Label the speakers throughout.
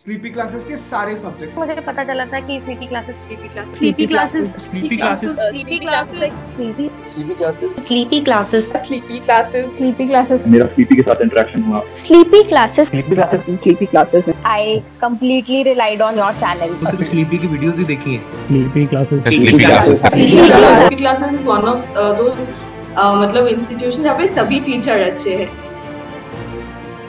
Speaker 1: Sleepy classes के सारे subject.
Speaker 2: मुझे पता चला था कि sleepy classes
Speaker 3: sleepy classes
Speaker 4: sleepy classes
Speaker 3: sleepy classes
Speaker 4: sleepy classes
Speaker 3: sleepy classes
Speaker 5: sleepy classes
Speaker 3: sleepy classes
Speaker 4: मेरा स्लीपी के साथ इंटरेक्शन हुआ।
Speaker 3: Sleepy classes
Speaker 5: sleepy classes
Speaker 2: I completely relied on your channel.
Speaker 6: सिर्फ स्लीपी की वीडियोस ही देखी हैं।
Speaker 4: Sleepy classes
Speaker 5: sleepy classes is one of those मतलब institution जहाँ पे सभी टीचर अच्छे हैं।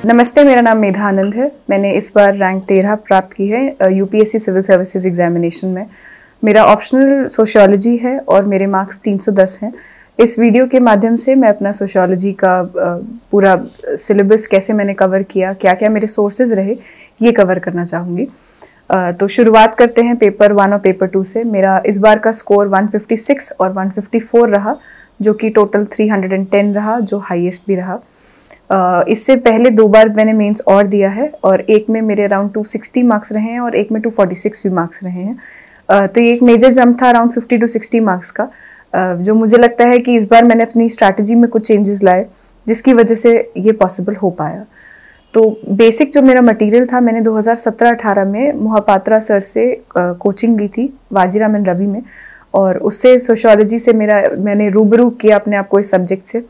Speaker 7: नमस्ते, मेरा नाम मेधा आनंद है। मैंने इस बार रैंक 13 प्राप्त की है यूपीएससी सिविल सर्विसेज एग्जामिनेशन में। मेरा ऑप्शनल सोशियोलॉजी है और मेरे मार्क्स 310 हैं। इस वीडियो के माध्यम से मैं अपना सोशियोलॉजी का पूरा सिलेबस कैसे मैंने कवर किया, क्या क्या मेरे सोर्सेज रहे, ये कवर करना चाहूँगी। तो शुरुआत करते हैं पेपर 1 और पेपर 2 से। मेरा इस बार का स्कोर 156 और 154 रहा, जो कि टोटल 310 रहा, जो हाईएस्ट भी रहा। इससे पहले 2 बार मैंने मेंस और दिया है और एक में मेरे अराउंड 260 मार्क्स रहे हैं और एक में 246 भी मार्क्स रहे हैं। तो ये एक मेजर जंप था अराउंड 50 to 60 मार्क्स का, जो मुझे लगता है कि इस बार मैंने अपनी स्ट्रैटेजी में कुछ चेंजेस लाए, जिसकी वजह से ये पॉसिबल हो पाया। तो बेसिक जो मेरा मटेरियल था, मैंने 2017-18 में मोहापात्रा सर से कोचिंग ली थी वाजीराम एंड रवि में, और उससे सोशियोलॉजी से मैंने रूबरू किया अपने आप को इस सब्जेक्ट से।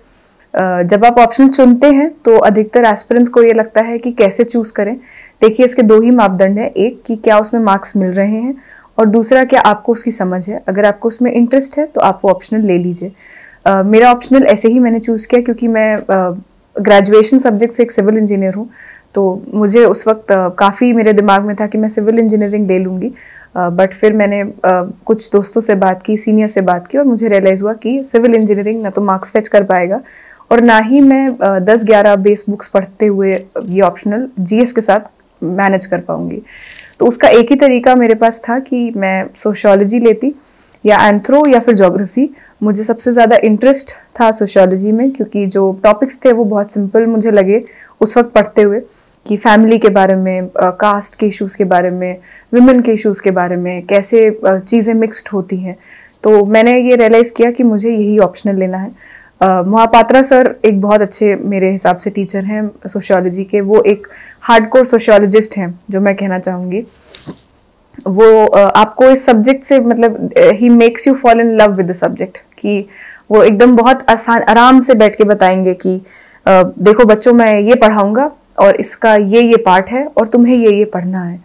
Speaker 7: जब आप ऑप्शनल चुनते हैं तो अधिकतर एस्पिरेंट्स को ये लगता है कि कैसे चूज करें। देखिए, इसके 2 ही मापदंड है, एक कि क्या उसमें मार्क्स मिल रहे हैं और दूसरा क्या आपको उसकी समझ है। अगर आपको उसमें इंटरेस्ट है तो आप वो ऑप्शनल ले लीजिए। मेरा ऑप्शनल ऐसे ही मैंने चूज़ किया क्योंकि मैं ग्रेजुएशन सब्जेक्ट से एक सिविल इंजीनियर हूँ, तो मुझे उस वक्त काफ़ी मेरे दिमाग में था कि मैं सिविल इंजीनियरिंग ले लूँगी। बट फिर मैंने कुछ दोस्तों से बात की, सीनियर से बात की, और मुझे रियलाइज़ हुआ कि सिविल इंजीनियरिंग ना तो मार्क्स फेच कर पाएगा और ना ही मैं 10-11 बेस बुक्स पढ़ते हुए ये ऑप्शनल जीएस के साथ मैनेज कर पाऊंगी। तो उसका एक ही तरीका मेरे पास था कि मैं सोशियोलॉजी लेती या एंथ्रो या फिर ज्योग्राफी। मुझे सबसे ज़्यादा इंटरेस्ट था सोशियोलॉजी में, क्योंकि जो टॉपिक्स थे वो बहुत सिंपल मुझे लगे उस वक्त पढ़ते हुए, कि फैमिली के बारे में, कास्ट के इश्यूज़ के बारे में, विमेन के इश्यूज़ के बारे में, कैसे चीज़ें मिक्सड होती हैं। तो मैंने ये रियलाइज़ किया कि मुझे यही ऑप्शनल लेना है। मोहापात्रा सर एक बहुत अच्छे मेरे हिसाब से टीचर हैं सोशियोलॉजी के। वो एक हार्डकोर सोशियोलॉजिस्ट हैं, जो मैं कहना चाहूँगी। वो आपको इस सब्जेक्ट से मतलब he makes you fall in love with the subject, कि वो एकदम बहुत आसान आराम से बैठ के बताएंगे कि देखो बच्चों, मैं ये पढ़ाऊँगा और इसका ये पार्ट है और तुम्हें ये पढ़ना है।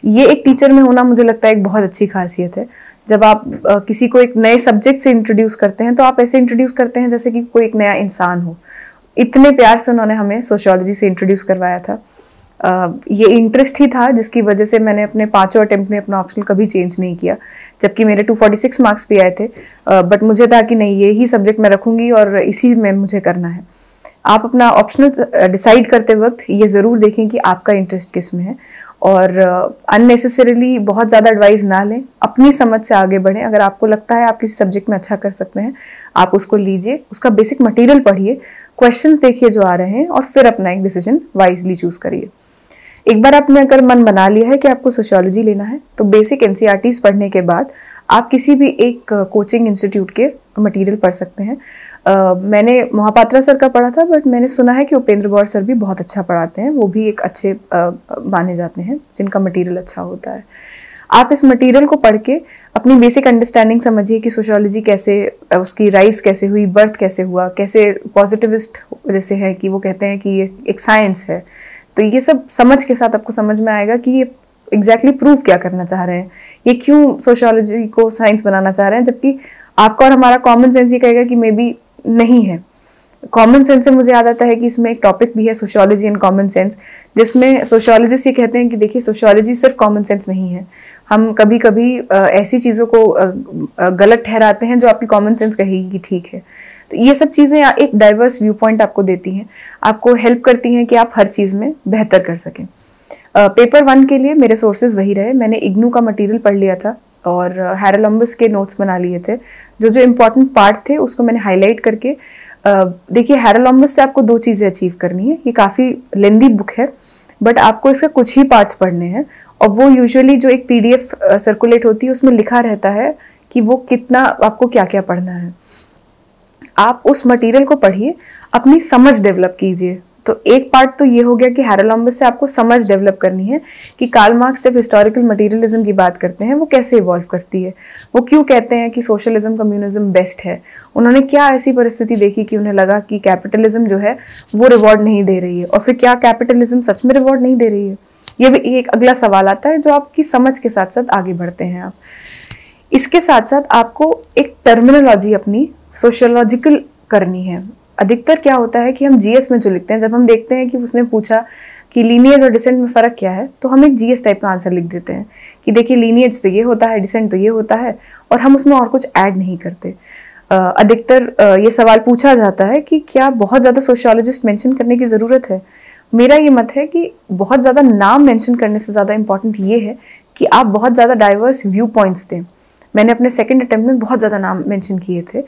Speaker 7: ये एक टीचर में होना मुझे लगता है एक बहुत अच्छी खासियत है। जब आप किसी को एक नए सब्जेक्ट से इंट्रोड्यूस करते हैं तो आप ऐसे इंट्रोड्यूस करते हैं जैसे कि कोई एक नया इंसान हो। इतने प्यार से उन्होंने हमें सोशियोलॉजी से इंट्रोड्यूस करवाया था। ये इंटरेस्ट ही था जिसकी वजह से मैंने अपने 5 अटेम्प्ट में अपना ऑप्शनल कभी चेंज नहीं किया, जबकि मेरे 246 मार्क्स भी आए थे। बट मुझे था कि नहीं, ये ही सब्जेक्ट मैं रखूँगी और इसी में मुझे करना है। आप अपना ऑप्शनल डिसाइड करते वक्त ये ज़रूर देखें कि आपका इंटरेस्ट किस में है, और अननेसेसरीली बहुत ज़्यादा एडवाइस ना लें, अपनी समझ से आगे बढ़ें। अगर आपको लगता है आप किसी सब्जेक्ट में अच्छा कर सकते हैं, आप उसको लीजिए, उसका बेसिक मटेरियल पढ़िए, क्वेश्चंस देखिए जो आ रहे हैं, और फिर अपना एक डिसीजन वाइजली चूज़ करिए। एक बार आपने अगर मन बना लिया है कि आपको सोशियोलॉजी लेना है, तो बेसिक एनसीईआरटीज़ पढ़ने के बाद आप किसी भी एक कोचिंग इंस्टीट्यूट के मटेरियल पढ़ सकते हैं। मैंने मोहापात्रा सर का पढ़ा था, बट मैंने सुना है कि उपेंद्र गौर सर भी बहुत अच्छा पढ़ाते हैं। वो भी एक अच्छे माने जाते हैं जिनका मटेरियल अच्छा होता है। आप इस मटेरियल को पढ़ के अपनी बेसिक अंडरस्टैंडिंग समझिए कि सोशियोलॉजी कैसे, उसकी राइज कैसे हुई, बर्थ कैसे हुआ, कैसे पॉजिटिविस्ट जैसे है कि वो कहते हैं कि ये एक साइंस है। तो ये सब समझ के साथ आपको समझ में आएगा कि ये एग्जैक्टली प्रूव क्या करना चाह रहे हैं, ये क्यों सोशियोलॉजी को साइंस बनाना चाह रहे हैं, जबकि आपका और हमारा कॉमन सेंस ये कहेगा कि मे बी नहीं है। कॉमन सेंस से मुझे याद आता है कि इसमें एक टॉपिक भी है, सोशियोलॉजी एंड कॉमन सेंस, जिसमें सोशियोलॉजिस्ट ये कहते हैं कि देखिए, सोशियोलॉजी सिर्फ कॉमन सेंस नहीं है। हम कभी कभी ऐसी चीज़ों को गलत ठहराते हैं जो आपकी कॉमन सेंस कहेगी कि ठीक है। तो ये सब चीज़ें एक डाइवर्स व्यू पॉइंट आपको देती हैं, आपको हेल्प करती हैं कि आप हर चीज़ में बेहतर कर सकें। पेपर 1 के लिए मेरे सोर्सेज वही रहे। मैंने इग्नू का मटेरियल पढ़ लिया था और हैरालम्बस के नोट्स बना लिए थे। जो इम्पोर्टेंट पार्ट थे उसको मैंने हाईलाइट करके, देखिए, हैरालम्बस से आपको 2 चीज़ें अचीव करनी है। ये काफ़ी लेंदी बुक है, बट आपको इसका कुछ ही पार्ट्स पढ़ने हैं, और वो यूजुअली जो एक PDF सर्कुलेट होती है उसमें लिखा रहता है कि वो कितना आपको क्या क्या पढ़ना है। आप उस मटेरियल को पढ़िए, अपनी समझ डेवलप कीजिए तो एक पार्ट तो ये हो गया कि हैरोलम्बस से आपको समझ डेवलप करनी है कि कार्ल मार्क्स जब हिस्टोरिकल मटेरियलिज्म की बात करते हैं वो कैसे इवॉल्व करती है, वो क्यों कहते हैं कि सोशलिज्म कम्युनिज्म बेस्ट है, उन्होंने क्या ऐसी परिस्थिति देखी कि उन्हें लगा कि कैपिटलिज्म जो है वो रिवॉर्ड नहीं दे रही है, और फिर क्या कैपिटलिज्म सच में रिवॉर्ड नहीं दे रही है। ये भी एक अगला सवाल आता है जो आपकी समझ के साथ साथ आगे बढ़ते हैं आप। इसके साथ साथ आपको एक टर्मिनोलॉजी अपनी सोशियोलॉजिकल करनी है। अधिकतर क्या होता है कि हम जीएस में जो लिखते हैं, जब हम देखते हैं कि उसने पूछा कि लीनिएज और डिसेंट में फ़र्क क्या है, तो हम एक जीएस टाइप का आंसर लिख देते हैं कि देखिए लीनिएज तो ये होता है, डिसेंट तो ये होता है, और हम उसमें और कुछ ऐड नहीं करते। अधिकतर ये सवाल पूछा जाता है कि क्या बहुत ज़्यादा सोशियोलॉजिस्ट मेंशन करने की ज़रूरत है। मेरा ये मत है कि बहुत ज़्यादा नाम मेंशन करने से ज़्यादा इंपॉर्टेंट ये है कि आप बहुत ज़्यादा डाइवर्स व्यू पॉइंट्स दें। मैंने अपने सेकेंड अटेम्प्ट में बहुत ज़्यादा नाम मेंशन किए थे,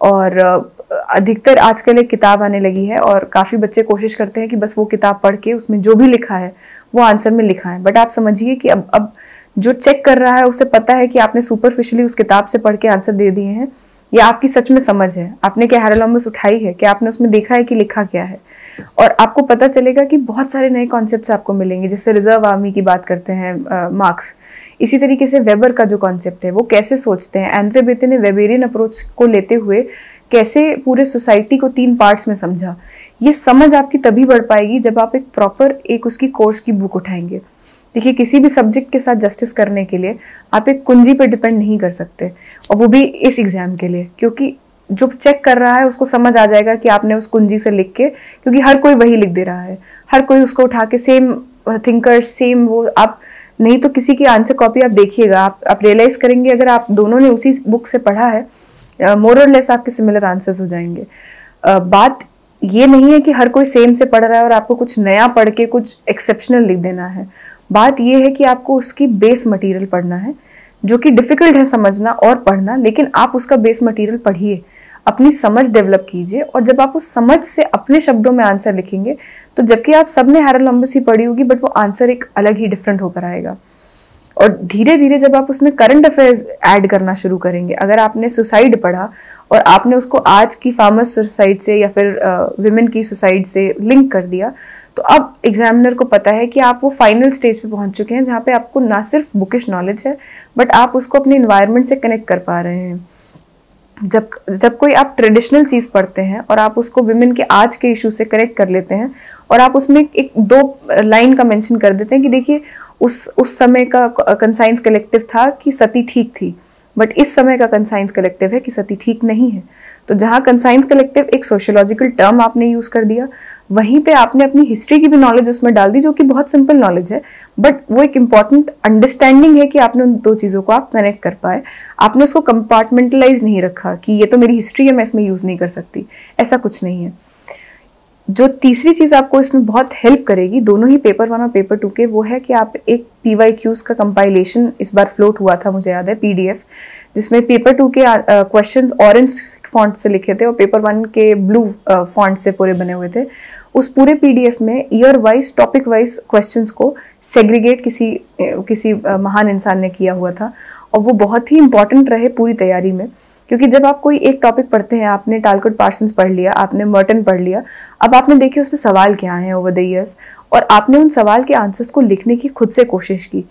Speaker 7: और अधिकतर आजकल एक किताब आने लगी है और काफ़ी बच्चे कोशिश करते हैं कि बस वो किताब पढ़ के उसमें जो भी लिखा है वो आंसर में लिखा है। बट आप समझिए कि अब जो चेक कर रहा है उसे पता है कि आपने सुपरफिशियली उस किताब से पढ़ के आंसर दे दिए हैं, या आपकी सच में समझ है, आपने क्या हैरोलम्बस उठाई है, क्या आपने उसमें देखा है कि लिखा क्या है। और आपको पता चलेगा कि बहुत सारे नए कॉन्सेप्ट्स आपको मिलेंगे, जैसे रिजर्व आर्मी की बात करते हैं मार्क्स, इसी तरीके से वेबर का जो कॉन्सेप्ट है वो कैसे सोचते हैं, एंड्रे बेते ने वेबेरियन अप्रोच को लेते हुए कैसे पूरे सोसाइटी को 3 पार्ट्स में समझा। ये समझ आपकी तभी बढ़ पाएगी जब आप एक प्रॉपर एक उसकी कोर्स की बुक उठाएंगे। देखिए, किसी भी सब्जेक्ट के साथ जस्टिस करने के लिए आप एक कुंजी पे डिपेंड नहीं कर सकते, और वो भी इस एग्जाम के लिए, क्योंकि जो चेक कर रहा है उसको समझ आ जाएगा कि आपने उस कुंजी से लिख के, क्योंकि हर कोई वही लिख दे रहा है, हर कोई उसको उठा के सेम थिंकर्स सेम वो, आप नहीं तो किसी की आंसर कॉपी आप देखिएगा, आप रियलाइज करेंगे अगर आप दोनों ने उसी बुक से पढ़ा है, मोर और लेस आपके सिमिलर आंसर्स हो जाएंगे। बात ये नहीं है कि हर कोई सेम से पढ़ रहा है और आपको कुछ नया पढ़ के कुछ एक्सेप्शनल लिख देना है। बात ये है कि आपको उसकी बेस मटेरियल पढ़ना है, जो कि डिफिकल्ट है समझना और पढ़ना, लेकिन आप उसका बेस मटेरियल पढ़िए, अपनी समझ डेवलप कीजिए, और जब आप उस समझ से अपने शब्दों में आंसर लिखेंगे तो जबकि आप सबने हैरोलम्बस ही पढ़ी होगी, बट वो आंसर एक अलग ही डिफरेंट होकर आएगा। और धीरे धीरे जब आप उसमें करंट अफेयर्स ऐड करना शुरू करेंगे, अगर आपने सुसाइड पढ़ा और आपने उसको आज की फार्मर्स सुसाइड से या फिर विमेन की सुसाइड से लिंक कर दिया, तो अब एग्जामिनर को पता है कि आप वो फाइनल स्टेज पे पहुंच चुके हैं जहाँ पे आपको ना सिर्फ बुकिश नॉलेज है, बट आप उसको अपने इन्वायरमेंट से कनेक्ट कर पा रहे हैं। जब कोई आप ट्रेडिशनल चीज़ पढ़ते हैं और आप उसको विमेन के आज के इशू से कनेक्ट कर लेते हैं, और आप उसमें एक 2 लाइन का मेंशन कर देते हैं कि देखिए उस समय का कंसाइंस कलेक्टिव था कि सती ठीक थी, बट इस समय का कंसाइंस कलेक्टिव है कि सती ठीक नहीं है। तो जहाँ कंसाइंस कलेक्टिव एक सोशियोलॉजिकल टर्म आपने यूज़ कर दिया, वहीं पे आपने अपनी हिस्ट्री की भी नॉलेज उसमें डाल दी, जो कि बहुत सिंपल नॉलेज है, बट वो एक इम्पॉर्टेंट अंडरस्टैंडिंग है कि आपने उन 2 चीज़ों को आप कनेक्ट कर पाए। आपने उसको कंपार्टमेंटलाइज नहीं रखा कि ये तो मेरी हिस्ट्री है, मैं इसमें यूज़ नहीं कर सकती, ऐसा कुछ नहीं है। जो तीसरी चीज़ आपको इसमें बहुत हेल्प करेगी, दोनों ही पेपर 1 और पेपर 2 के, वो है कि आप एक PYQs का कंपाइलेशन इस बार फ्लोट हुआ था, मुझे याद है, PDF, जिसमें पेपर 2 के क्वेश्चंस ऑरेंज फॉन्ट से लिखे थे और पेपर 1 के ब्लू फॉन्ट से पूरे बने हुए थे। उस पूरे PDF में year wise, topic wise questions को सेग्रीगेट किसी महान इंसान ने किया हुआ था, और वो बहुत ही इंपॉर्टेंट रहे पूरी तैयारी में। क्योंकि जब आप कोई एक टॉपिक पढ़ते हैं, आपने टालकोट पार्सन्स पढ़ लिया, आपने मर्टन पढ़ लिया, अब आपने देखिए उसमें सवाल क्या हैं ओवर द ईयर्स, और आपने उन सवाल के आंसर्स को लिखने की खुद से कोशिश की।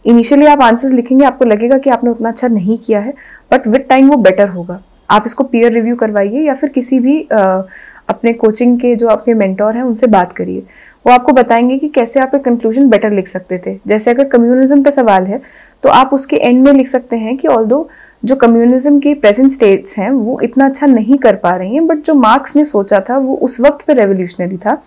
Speaker 7: इनिशियली आप आंसर्स लिखेंगे, आपको लगेगा कि आपने उतना अच्छा नहीं किया है, बट विद टाइम वो बेटर होगा। आप इसको पीयर रिव्यू करवाइए या फिर किसी भी अपने कोचिंग के जो आपके मेंटोर हैं उनसे बात करिए, वो आपको बताएंगे कि कैसे आप एक कंक्लूजन बेटर लिख सकते थे। जैसे अगर कम्युनिज्म का सवाल है तो आप उसके एंड में लिख सकते हैं कि ऑल्दो जो कम्युनिज्म के प्रेजेंट स्टेट्स हैं वो इतना अच्छा नहीं कर पा रही हैं, बट जो मार्क्स ने सोचा था वो उस वक्त पे रेवोल्यूशनरी था,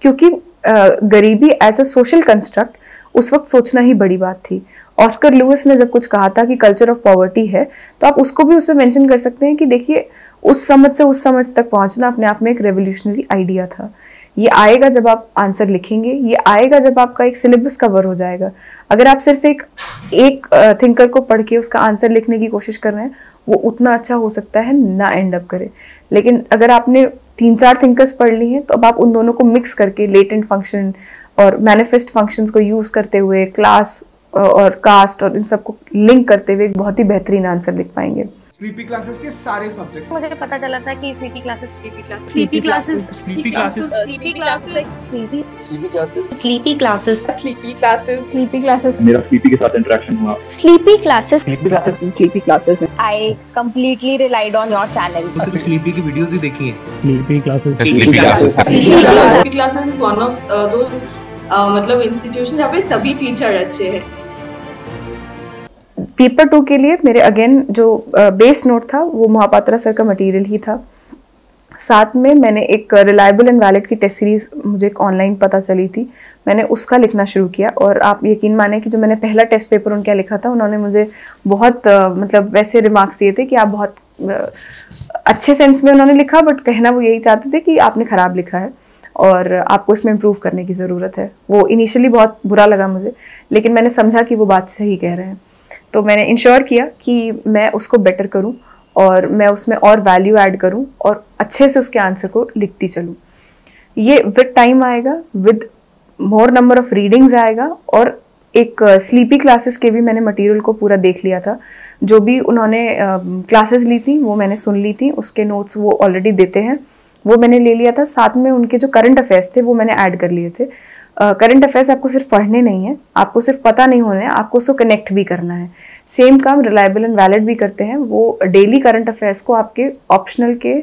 Speaker 7: क्योंकि गरीबी एज अ सोशल कंस्ट्रक्ट उस वक्त सोचना ही बड़ी बात थी। ऑस्कर लुइस ने जब कुछ कहा था कि कल्चर ऑफ पॉवर्टी है, तो आप उसको भी उसमें मेंशन कर सकते हैं कि देखिए उस समझ से उस समझ तक पहुंचना अपने आप में एक रेवोल्यूशनरी आइडिया था। ये आएगा जब आप आंसर लिखेंगे, ये आएगा जब आपका एक सिलेबस कवर हो जाएगा। अगर आप सिर्फ एक थिंकर को पढ़ के उसका आंसर लिखने की कोशिश कर रहे हैं, वो उतना अच्छा हो सकता है ना एंड अप करे। लेकिन अगर आपने 3-4 थिंकर्स पढ़ ली हैं, तो अब आप उन दोनों को मिक्स करके लेटेंट फंक्शन और मैनिफेस्ट फंक्शंस को यूज करते हुए, क्लास और कास्ट और इन सबको लिंक करते हुए एक बहुत ही बेहतरीन आंसर लिख पाएंगे।
Speaker 1: स्लीपी क्लासेस के सारे सब्जेक्ट।
Speaker 2: मुझे पता चला था कि sleepy classes
Speaker 3: sleepy classes
Speaker 6: sleepy classes
Speaker 3: sleepy classes
Speaker 4: CB classes.
Speaker 3: Sleepy classes
Speaker 2: sleepy classes
Speaker 3: sleepy classes
Speaker 4: मेरा CP के साथ इंटरेक्शन हुआ.
Speaker 3: Sleepy classes
Speaker 4: CP classes.
Speaker 2: I completely relied on your channel.
Speaker 6: तो सिर्फ स्लीपी की वीडियोस ही देखी हैं.
Speaker 4: Sleepy classes.
Speaker 5: Sleepy classes is one of those मतलब इंस्टीट्यूशन जहाँ पे सभी टीचर अच्छे हैं.
Speaker 7: पेपर 2 के लिए मेरे अगेन जो बेस नोट था वो महापात्रा सर का मटेरियल ही था. साथ में मैंने एक रिलायबल एंड वैलिड की टेस्ट सीरीज मुझे एक ऑनलाइन पता चली थी, मैंने उसका लिखना शुरू किया. और आप यकीन माने कि जो मैंने पहला टेस्ट पेपर उनका लिखा था, उन्होंने मुझे बहुत मतलब वैसे रिमार्क्स दिए थे कि आप बहुत अच्छे सेंस में उन्होंने लिखा, बट कहना वो यही चाहते थे कि आपने ख़राब लिखा है और आपको इसमें इम्प्रूव करने की ज़रूरत है. वो इनिशियली बहुत बुरा लगा मुझे, लेकिन मैंने समझा कि वो बात सही कह रहे हैं. तो मैंने इंश्योर किया कि मैं उसको बेटर करूं और मैं उसमें और वैल्यू ऐड करूं और अच्छे से उसके आंसर को लिखती चलूं. ये विद टाइम आएगा, with more number of readings आएगा. और एक स्लीपी क्लासेस के भी मैंने मटेरियल को पूरा देख लिया था. जो भी उन्होंने क्लासेस ली थी वो मैंने सुन ली थी, उसके नोट्स वो ऑलरेडी देते हैं, वो मैंने ले लिया था. साथ में उनके जो करंट अफेयर्स थे वो मैंने ऐड कर लिए थे. करंट अफेयर्स आपको सिर्फ पढ़ने नहीं है, आपको सिर्फ पता नहीं होना है, आपको उसको कनेक्ट भी करना है. सेम काम रिलायबल एंड वैलिड भी करते हैं. वो डेली करंट अफेयर्स को आपके ऑप्शनल के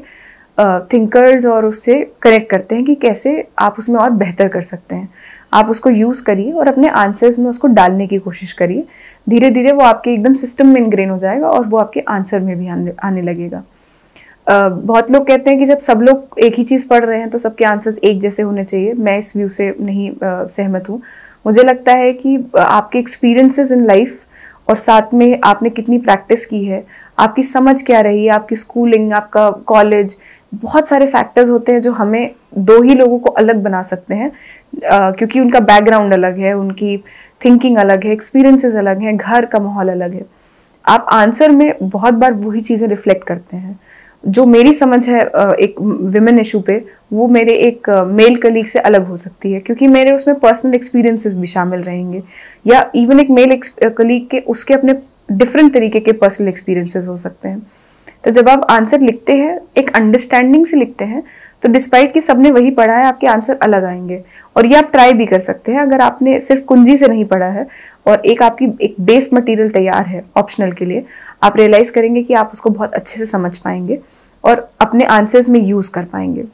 Speaker 7: थिंकर्स और उससे कनेक्ट करते हैं कि कैसे आप उसमें और बेहतर कर सकते हैं. आप उसको यूज़ करिए और अपने आंसर्स में उसको डालने की कोशिश करिए. धीरे धीरे वो आपके एकदम सिस्टम में इनग्रेन हो जाएगा और वो आपके आंसर में भी आने लगेगा. बहुत लोग कहते हैं कि जब सब लोग एक ही चीज़ पढ़ रहे हैं तो सबके आंसर्स एक जैसे होने चाहिए. मैं इस व्यू से नहीं सहमत हूँ. मुझे लगता है कि आपके एक्सपीरियंसेस इन लाइफ और साथ में आपने कितनी प्रैक्टिस की है, आपकी समझ क्या रही है, आपकी स्कूलिंग, आपका कॉलेज, बहुत सारे फैक्टर्स होते हैं जो हमें दो ही लोगों को अलग बना सकते हैं. क्योंकि उनका बैकग्राउंड अलग है, उनकी थिंकिंग अलग है, एक्सपीरियंसेस अलग हैं, घर का माहौल अलग है. आप आंसर में बहुत बार वही चीज़ें रिफ्लेक्ट करते हैं. जो मेरी समझ है एक विमेन इशू पे, वो मेरे एक मेल कलीग से अलग हो सकती है, क्योंकि मेरे उसमें पर्सनल एक्सपीरियंसेस भी शामिल रहेंगे. या इवन एक मेल कलीग के उसके अपने डिफरेंट तरीके के पर्सनल एक्सपीरियंसेस हो सकते हैं. तो जब आप आंसर लिखते हैं एक अंडरस्टैंडिंग से लिखते हैं, तो डिस्पाइट कि सबने वही पढ़ा है, आपके आंसर अलग आएंगे. और ये आप ट्राई भी कर सकते हैं अगर आपने सिर्फ कुंजी से नहीं पढ़ा है और एक आपकी एक बेस मटेरियल तैयार है ऑप्शनल के लिए, आप रियलाइज करेंगे कि आप उसको बहुत अच्छे से समझ पाएंगे और अपने आंसर्स में यूज़ कर पाएंगे.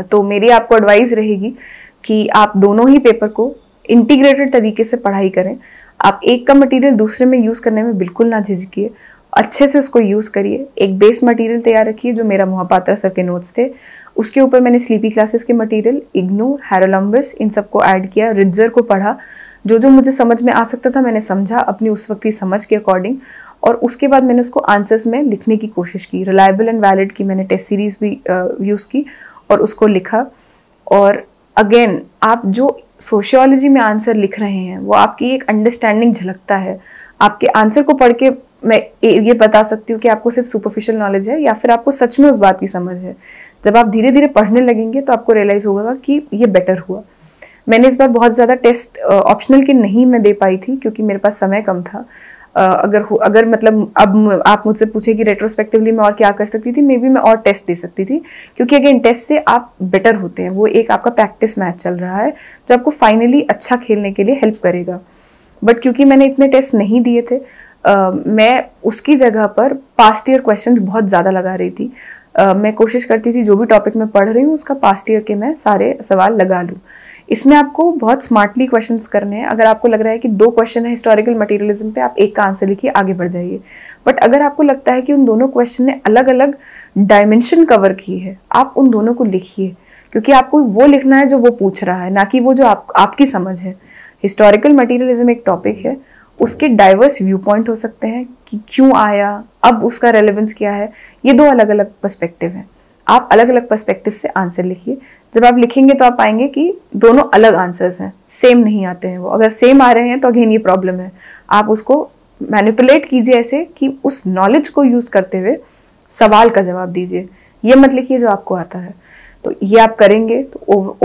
Speaker 7: तो मेरी आपको एडवाइस रहेगी कि आप दोनों ही पेपर को इंटीग्रेटेड तरीके से पढ़ाई करें. आप एक का मटेरियल दूसरे में यूज़ करने में बिल्कुल ना झिझकिए, अच्छे से उसको यूज़ करिए. एक बेस मटेरियल तैयार रखिए जो मेरा महापात्रा सर के नोट्स थे, उसके ऊपर मैंने स्लीपी क्लासेस के मटेरियल, इग्नू, हैरोलम्बस, इन सबको ऐड किया. रिट्जर को पढ़ा, जो जो मुझे समझ में आ सकता था मैंने समझा अपनी उस वक्त की समझ के अकॉर्डिंग, और उसके बाद मैंने उसको आंसर्स में लिखने की कोशिश की. रिलायबल एंड वैलिड की मैंने टेस्ट सीरीज भी यूज़ की और उसको लिखा. और अगेन आप जो सोशियोलॉजी में आंसर लिख रहे हैं वो आपकी एक अंडरस्टैंडिंग झलकता है. आपके आंसर को पढ़ के मैं ये बता सकती हूँ कि आपको सिर्फ सुपरफिशियल नॉलेज है या फिर आपको सच में उस बात की समझ है. जब आप धीरे धीरे पढ़ने लगेंगे तो आपको रियलाइज़ होगा कि ये बेटर हुआ. मैंने इस बार बहुत ज़्यादा टेस्ट ऑप्शनल के नहीं मैं दे पाई थी क्योंकि मेरे पास समय कम था. अगर मतलब अब आप मुझसे पूछे कि रेट्रोस्पेक्टिवली मैं और क्या कर सकती थी, मे बी मैं और टेस्ट दे सकती थी, क्योंकि अगेन टेस्ट से आप बेटर होते हैं. वो एक आपका प्रैक्टिस मैच चल रहा है जो आपको फाइनली अच्छा खेलने के लिए हेल्प करेगा. बट क्योंकि मैंने इतने टेस्ट नहीं दिए थे, मैं उसकी जगह पर पास्ट ईयर क्वेश्चंस बहुत ज़्यादा लगा रही थी. मैं कोशिश करती थी जो भी टॉपिक मैं पढ़ रही हूँ उसका पास्ट ईयर के मैं सारे सवाल लगा लूँ. इसमें आपको बहुत स्मार्टली क्वेश्चंस करने हैं. अगर आपको लग रहा है कि 2 क्वेश्चन है हिस्टोरिकल मटेरियलिज्म पे, आप एक का आंसर लिखिए, आगे बढ़ जाइए. बट अगर आपको लगता है कि उन दोनों क्वेश्चन ने अलग अलग डायमेंशन कवर की है, आप उन दोनों को लिखिए, क्योंकि आपको वो लिखना है जो वो पूछ रहा है, ना कि वो जो आपकी समझ है. हिस्टोरिकल मटेरियलिज्म एक टॉपिक है, उसके डाइवर्स व्यू पॉइंट हो सकते हैं कि क्यों आया, अब उसका रेलेवेंस क्या है. ये 2 अलग अलग पर्सपेक्टिव हैं. आप अलग अलग पर्सपेक्टिव से आंसर लिखिए. जब आप लिखेंगे तो आप पाएंगे कि दोनों अलग आंसर्स हैं, सेम नहीं आते हैं. वो अगर सेम आ रहे हैं तो अगेन ये प्रॉब्लम है. आप उसको मैनिपुलेट कीजिए ऐसे कि उस नॉलेज को यूज़ करते हुए सवाल का जवाब दीजिए. ये मत लिखिए जो आपको आता है. तो ये आप करेंगे तो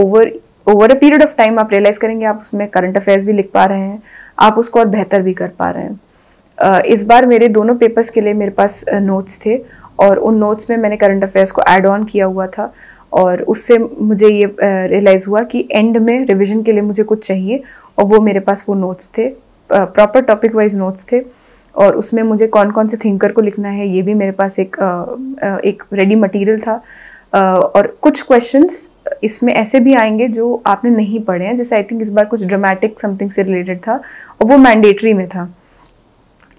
Speaker 7: over a period of time आप रियलाइज करेंगे आप उसमें करंट अफेयर्स भी लिख पा रहे हैं, आप उसको और बेहतर भी कर पा रहे हैं. इस बार मेरे दोनों पेपर्स के लिए मेरे पास नोट्स थे और उन नोट्स में मैंने करंट अफेयर्स को ऐड ऑन किया हुआ था और उससे मुझे ये रियलाइज़ हुआ कि एंड में रिवीजन के लिए मुझे कुछ चाहिए और वो मेरे पास वो नोट्स थे, प्रॉपर टॉपिक वाइज नोट्स थे और उसमें मुझे कौन कौन से थिंकर को लिखना है ये भी मेरे पास एक रेडी मटेरियल था। और कुछ क्वेश्चंस इसमें ऐसे भी आएंगे जो आपने नहीं पढ़े हैं, जैसे आई थिंक इस बार कुछ ड्रामेटिक समथिंग से रिलेटेड था और वो मैंडेटरी में था।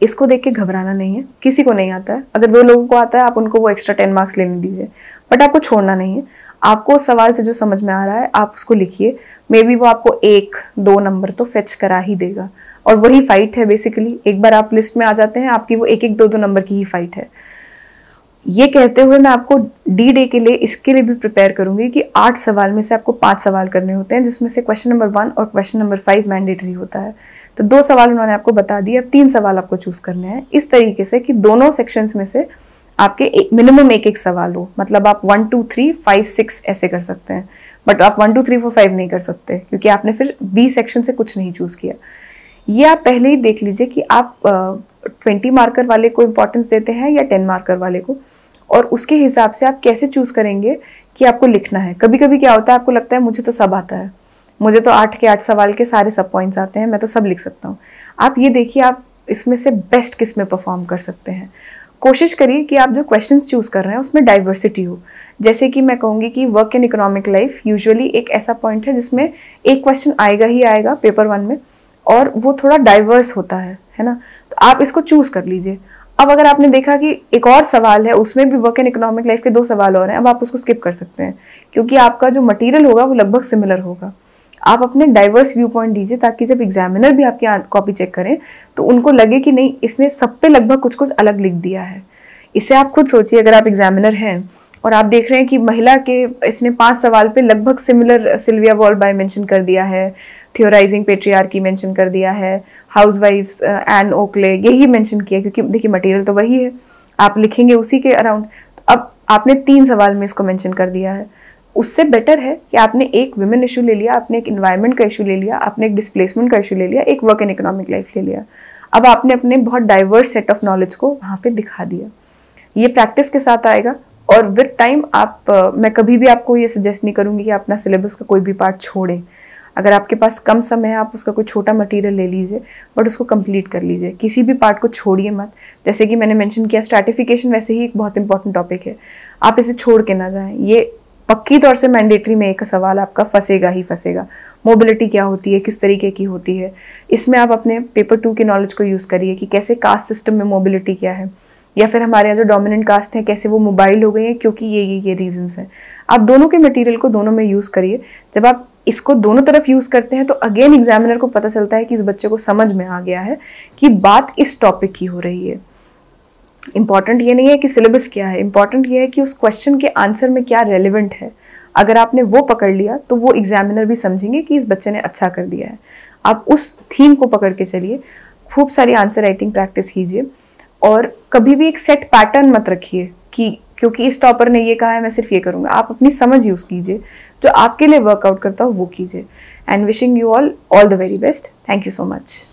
Speaker 7: इसको देख के घबराना नहीं है, किसी को नहीं आता है। अगर 2 लोगों को आता है आप उनको वो एक्स्ट्रा 10 मार्क्स लेने दीजिए, बट आपको छोड़ना नहीं है। आपको उस सवाल से जो समझ में आ रहा है आप उसको लिखिए, मे बी वो आपको 1-2 नंबर तो फेच करा ही देगा और वही फाइट है बेसिकली। एक बार आप लिस्ट में आ जाते हैं आपकी वो 1-1, 2-2 नंबर की ही फाइट है। ये कहते हुए मैं आपको डी डे के लिए इसके लिए भी प्रिपेयर करूंगी कि 8 सवाल में से आपको 5 सवाल करने होते हैं, जिसमें से क्वेश्चन नंबर 1 और क्वेश्चन नंबर 5 मैंडेटरी होता है। तो 2 सवाल उन्होंने आपको बता दिए, अब 3 सवाल आपको चूज करने हैं इस तरीके से कि दोनों सेक्शंस में से आपके मिनिमम 1-1 सवाल हो। मतलब आप 1, 2, 3, 5, 6 ऐसे कर सकते हैं, बट आप 1, 2, 3, 4, 5 नहीं कर सकते क्योंकि आपने फिर बी सेक्शन से कुछ नहीं चूज किया। ये आप पहले ही देख लीजिए कि आप 20 मार्कर वाले को इंपॉर्टेंस देते हैं या 10 मार्कर वाले को, और उसके हिसाब से आप कैसे चूज करेंगे कि आपको लिखना है। कभी कभी क्या होता है, आपको लगता है मुझे तो सब आता है, मुझे तो 8 के 8 सवाल के सारे सब पॉइंट्स आते हैं, मैं तो सब लिख सकता हूँ। आप ये देखिए आप इसमें से बेस्ट किस में परफॉर्म कर सकते हैं। कोशिश करिए कि आप जो क्वेश्चंस चूज कर रहे हैं उसमें डाइवर्सिटी हो। जैसे कि मैं कहूँगी कि work and economic life usually एक ऐसा पॉइंट है जिसमें एक क्वेश्चन आएगा ही आएगा पेपर 1 में और वो थोड़ा डाइवर्स होता है ना, तो आप इसको चूज कर लीजिए। अब अगर आपने देखा कि एक और सवाल है उसमें भी वर्क एंड इकोनॉमिक लाइफ के 2 सवाल और हैं, अब आप उसको स्किप कर सकते हैं क्योंकि आपका जो मटेरियल होगा वो लगभग सिमिलर होगा। आप अपने डाइवर्स व्यू पॉइंट दीजिए ताकि जब एग्जामिनर भी आपकी कॉपी चेक करें तो उनको लगे कि नहीं इसने सब पे लगभग कुछ कुछ अलग लिख दिया है। इससे आप खुद सोचिए, अगर आप एग्जामिनर हैं और आप देख रहे हैं कि महिला के इसने 5 सवाल पे लगभग सिमिलर सिल्विया वॉल्बाय मेंशन कर दिया है, थियोराइजिंग पेट्रियार्की मेंशन कर दिया है, हाउसवाइफ्स एन ओकले यही मेंशन किया, क्योंकि देखिए मटेरियल तो वही है, आप लिखेंगे उसी के अराउंड। तो अब आपने 3 सवाल में इसको मेंशन कर दिया है। उससे बेटर है कि आपने एक विमेन इशू ले लिया, आपने एक इन्वायरमेंट का इशू ले लिया, आपने एक डिस्प्लेसमेंट का इशू ले लिया, एक वर्क एंड इकोनॉमिक लाइफ ले लिया। अब आपने अपने बहुत डाइवर्स सेट ऑफ नॉलेज को वहाँ पे दिखा दिया। ये प्रैक्टिस के साथ आएगा और विद टाइम आप मैं कभी भी आपको ये सजेस्ट नहीं करूँगी कि अपना सिलेबस का कोई भी पार्ट छोड़ें। अगर आपके पास कम समय है आप उसका कोई छोटा मटेरियल ले लीजिए बट उसको कंप्लीट कर लीजिए, किसी भी पार्ट को छोड़िए मत। जैसे कि मैंने मेंशन किया स्ट्रैटिफिकेशन वैसे ही एक बहुत इंपॉर्टेंट टॉपिक है, आप इसे छोड़ के ना जाएं। ये पक्की तौर से मैंडेटरी में एक सवाल आपका फंसेगा ही फंसेगा। मोबिलिटी क्या होती है, किस तरीके की होती है, इसमें आप अपने पेपर 2 के नॉलेज को यूज़ करिए कि कैसे कास्ट सिस्टम में मोबिलिटी क्या है, या फिर हमारे यहाँ जो डोमिनेंट कास्ट है कैसे वो मोबाइल हो गई है क्योंकि ये रीजंस हैं। आप दोनों के मटेरियल को दोनों में यूज़ करिए। जब आप इसको दोनों तरफ यूज़ करते हैं तो अगेन एग्जामिनर को पता चलता है कि इस बच्चे को समझ में आ गया है कि बात इस टॉपिक की हो रही है। इंपॉर्टेंट ये नहीं है कि सिलेबस क्या है, इंपॉर्टेंट ये है कि उस क्वेश्चन के आंसर में क्या रेलिवेंट है। अगर आपने वो पकड़ लिया तो वो एग्जामिनर भी समझेंगे कि इस बच्चे ने अच्छा कर दिया है। आप उस थीम को पकड़ के चलिए, खूब सारी आंसर राइटिंग प्रैक्टिस कीजिए और कभी भी एक सेट पैटर्न मत रखिए कि क्योंकि इस टॉपर ने ये कहा है मैं सिर्फ ये करूंगा। आप अपनी समझ यूज कीजिए, जो आपके लिए वर्कआउट करता हो वो कीजिए। And wishing you all the very best. Thank you so much.